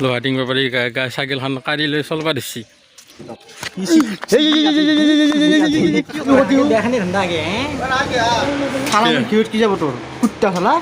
লোহাটিং বেপাৰী চাইকেলখন কাঢ়ি লৈ চলবা দিছি কি যাব তোৰ কুত্তা খালা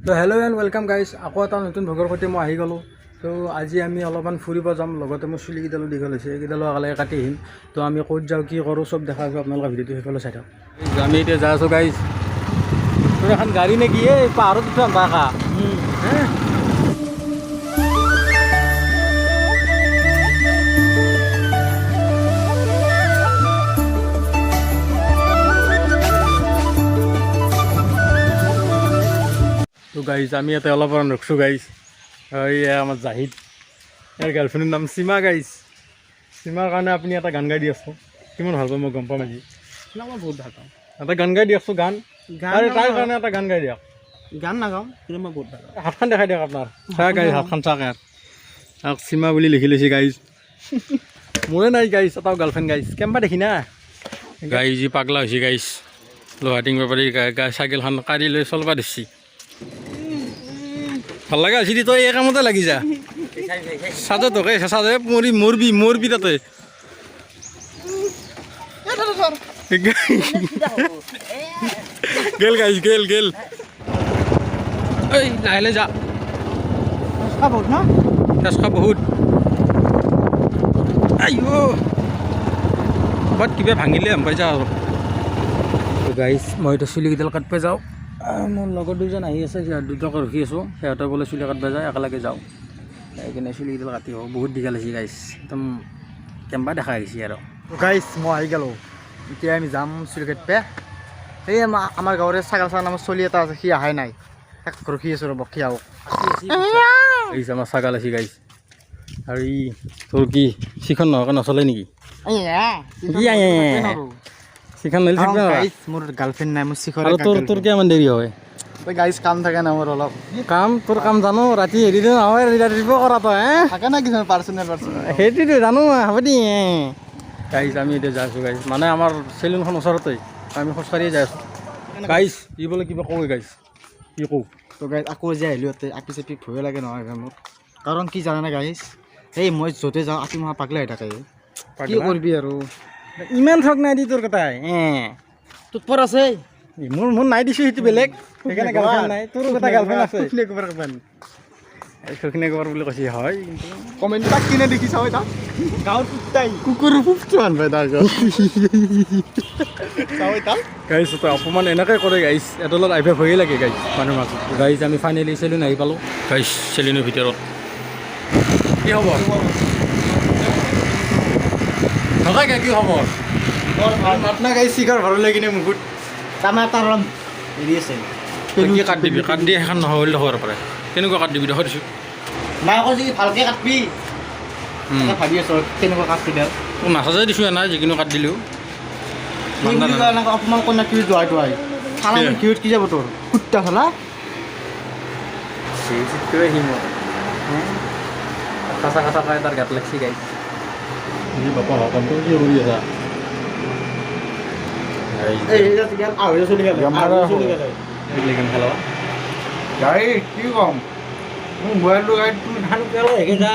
তো হেল্ল' এণ্ড ৱেলকাম গাইজ আকৌ এটা নতুন ভোগৰ সৈতে মই আহি গ'লোঁ তো আজি আমি অলপমান ফুৰিব যাম লগতে মোৰ চুলিকেইডালো দীঘল হৈছে এইকেইডালো একেলগে কাটি আহিম তো আমি ক'ত যাওঁ কি কৰোঁ চব দেখা পাব আপোনালোকে ভিডিঅ'টো সেইফালে চাই থাকক আমি এতিয়া যাই আছোঁ গাইজ তোৰ এখন গাড়ী নে কি এই পাহাৰত উঠা বাকা তো গাইজ আমি ইয়াতে অলপ ৰখছোঁ গাইজ এয়া আমাৰ জাহিদ ইয়াৰ গাৰ্লফ্ৰেণ্ডৰ নাম সীমা গাইজ সীমাৰ কাৰণে আপুনি এটা গান গাই দি আছোঁ কিমান ভাল পাওঁ মই গম পাম আজি মই বহুত ভাল পাওঁ এটা গান গাই দি আছোঁ গান তাইৰ কাৰণে এটা গান গাই দিয়ক গান নাগাওঁ কিন্তু মই বহুত ভাল পাওঁ হাতখন দেখাই দিয়ক আপোনাৰ চাওক গাইজ হাতখন চাওক ইয়াত সীমা বুলি লিখি লৈছে গাইজ মোৰে নাই গাইজ এটাও গাৰ্লফ্ৰেণ্ড গাইজ কেম্পা দেখি না গাড়ী যি পাগলা হৈছে গাইছ লোহাটিং বেপাৰী চাইকেলখন কাঢ়ি লৈ চলবা দিছি ভাল লগা হৈছে তই এই কামতে লাগি যা চাজে তোকে চাজে মৰবি তাতে গেল গাইছ গেল এই লাহে যা তেজখা বহুত আইও ক'ৰবাত কিবা ভাঙিলে গম পাইছা আৰু গাইজ মই এতিয়া চুলিকেইডাল কাটিব যাওঁ মোৰ লগৰ দুজন আহি আছে সিহঁত দুটাক ৰখি আছোঁ সিহঁতে বোলে চুলি কাটিব যায় একেলগে যাওঁ সেইকাৰণে চুলিকেইডাল কাটি হওক বহুত দীঘল হৈছে গাইজ একদম কেম্পা দেখা আহিছে আৰু গাইজ মই আহি গ'লোঁ এতিয়া আমি যাম চুলি কাটিব এই আমাৰ গাঁৱৰে ছাগল নামৰ চলি এটা আছে সি অহাই নাই তাক ৰখি আছোঁ ৰ'ব সি আহক আহিছে আমাৰ ছাগাল আছে গাইছ আৰু ই তোৰ কি চিখন নহকে নচলে নেকি চিখন নিলে মোৰ গাৰ্লফ্ৰেণ্ড নাই মোৰ চিখৰ আৰু তোৰ কিমান দেৰি হয় গাইজ কাম থাকে না মোৰ অলপ কাম তোৰ কাম জানো ৰাতি হেৰি নহয় ৰাতিপুৱা কৰা তই থাকে না কিছুমান পাৰ্চনেল সেইটোতো জানো হ'ব দি গাইজ আমি এতিয়া যাই আছোঁ গাইজ মানে আমাৰ চেলুনখন ওচৰতে আমি খোজকাঢ়িয়ে যাই আছোঁ গাইজ ই বোলে কিবা কওঁ গাইজ কি কওঁ তো গাইজ আকৌ যে আহিলোঁ ইয়াতে আপি চাপি ভয় লাগে নহয় মোক কাৰণ কি জানানে গাইজ এই মই য'তে যাওঁ আপি মহা পাগলা হৈ থাকে কি কৰিবি আৰু ইমান ঠগ নাই দি তোৰ কথাই তোৰ পৰ আছে মোৰ নাই দিছোঁ সেইটো বেলেগ সেইকাৰণে গাৰ্লফ্ৰেণ্ড নাই তোৰ কথা গাৰ্লফ্ৰেণ্ড আছে সেইখিনি ক'বৰ বুলি কৈছে হয় কিন্তু কমেণ্ট তাক কিনে দেখিছা হয় তাক গাঁৱৰ কুত্তাই কুকুৰ ফুফটো আনবাই তাৰ গাইছ তই অপমান এনেকৈ কৰে গাইছ এডলত আহিব ভয়ে লাগে গাইছ মানুহৰ মাজত গাইছ আমি ফাইনেলি চেলুন আহি পালোঁ গাইছ চেলুনৰ ভিতৰত কি হ'ব নকাই কি খবৰ আপোনাৰ গাড়ী চিগাৰ ভৰলৈ কিনে মুখত তাৰমানে তাৰ হেৰি আছে কি কাট দিবি কাট দি সেইখন নহয় বুলি দেখুৱাব পাৰে কেনেকুৱা কাট দিবি দেখুৱাই দিছোঁ নাই আকৌ যদি ভালকৈ কাটবি ভাবি আছোঁ কেনেকুৱা কাটবি দে তোক নাচাজে দিছোঁ এনাই যিকোনো কাট দিলেও এনেকৈ অপমান কৰি নাকিবি যোৱাই তোৱাই খানা কিহত কি যাব তোৰ কুত্তা খালা কাঁচা কাঁচা খাই তাৰ গাত লাগছি গাই বাপা কামটো কি কৰি আছা গাড়ী কি কম মোবাইলটো গাড়ীত তুমি ধান পেলাই হেৰি যা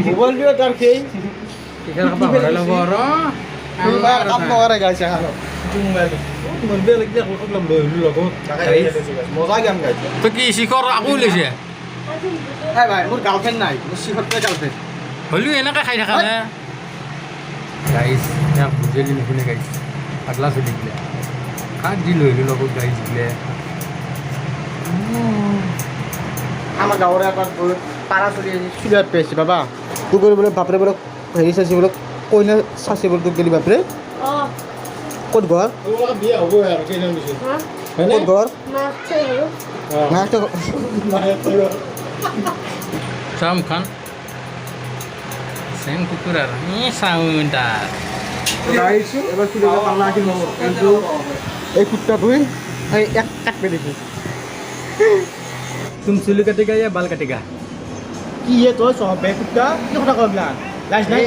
মোবাইলটো তাৰ সেই কাম নকৰে গাড়ী চাহ মজা গেম গাড়ী তই কি শিখৰ আকৌ লৈছে ভাই মোৰ গাৰ্লফ্ৰেণ্ড নাই মোৰ শিখৰটোৱে গাৰ্লফ্ৰেণ্ড হ'লেও এনেকৈ খাই থাকা নে গাইছ বুজিলি নুশুনে গাইছ পাগলা চলি দিলে কাক দি লৈ আহিলোঁ লগত গাইছ দিলে আমাৰ গাঁৱৰে এটা পাৰা চলি আছে চুলিয়াত পাইছে বাবা তোৰ বোলে বাপৰে বোলে হেৰি চাইছে বোলে কইনা চাইছে বোলে তোক গেলি বাপৰে ক'ত ঘৰ বিয়া হ'ব আৰু কেইজন দিছে ক'ত ঘৰ চাম খান চেম কুকুৰ আৰু চাউন তাৰ আহিছোঁ এবাৰ চুলি পাল্লা আহি নহ'ব কিন্তু এই কুত্তাটোৱে এই এক কাটবে দেখি तुम चुली काटेगा या बाल काटेगा কি হে তই চবে কুত্তা কি কথা কবলা লাজ নাই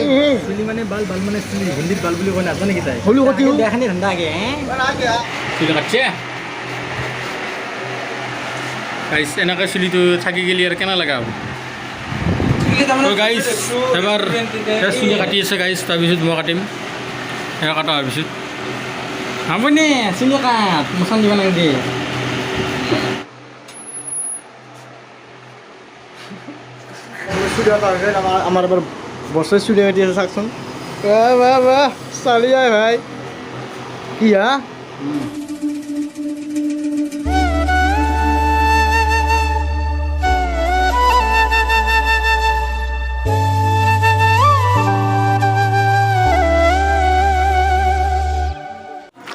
চুলি মানে বাল বাল মানে চুলি হিন্দীত বাল বুলি কয় নাজানে কি তাই হলু কতি দেখানি ঠাণ্ডা আগে চুলি কাটছে গাইছ এনেকৈ চুলিটো থাকি গেলি আৰু কেনে লগা হ'ব তো গাইছ এবাৰ চুলি কাটি আছে গাইছ তাৰপিছত মই কাটিম সেয়া কটা হোৱাৰ পিছত আপুনি চিনি কাট মচান দিব নালাগে দেই আমার এবার বছর চুরি কাটি আছে চাকচোন বাহ বাহ বাহ চালি যায় ভাই কি হা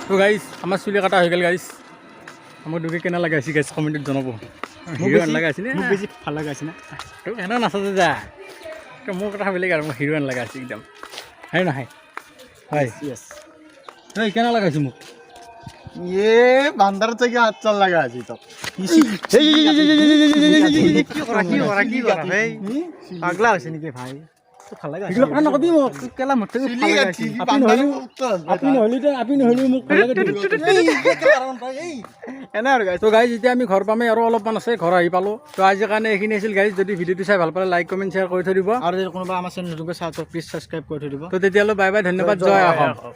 তো গাইছ আমাৰ চুলি কাটা হৈ গ'ল গাইছ আমাৰ দুকে কেনে লগাইছে গাইছ কমেণ্টত জনাব হিৰোইন লগাইছে নে মোক বেছি ভাল লাগা আছে না তো এনেও নাচাতে যা তো মোৰ কথা বেলেগ আৰু মই হিৰোইন লগাইছে একদম হয় নহয় হয় ইয়েস এই কেনে লগাইছে মোক এ বান্দার থেকে হাত চাল লাগা আছে তো কি করা ভাই পাগলা আছে নাকি ভাই ভাল লাগা এগুলো কথা নকবি মোক কেলা মতে আপনি নহ'লেও মোক ভাল লাগে এনে আৰু গাইছ তো গাইজ এতিয়া আমি ঘৰ পামেই আৰু অলপমান আছে ঘৰ আহি পালোঁ তো আজিৰ কাৰণে এইখিনি আছিল গাইজ যদি ভিডিঅ'টো চাই ভাল পালে লাইক কমেণ্ট শ্বেয়াৰ কৰি থৈ দিব আৰু যদি কোনোবা আমাৰ চেনেল নতুনকৈ চাওঁ তো প্লিজ ছাবস্ক্ৰাইব কৰি থৈ দিব তো তেতিয়াহ'লে বাই বাই ধন্যবাদ জয় অসম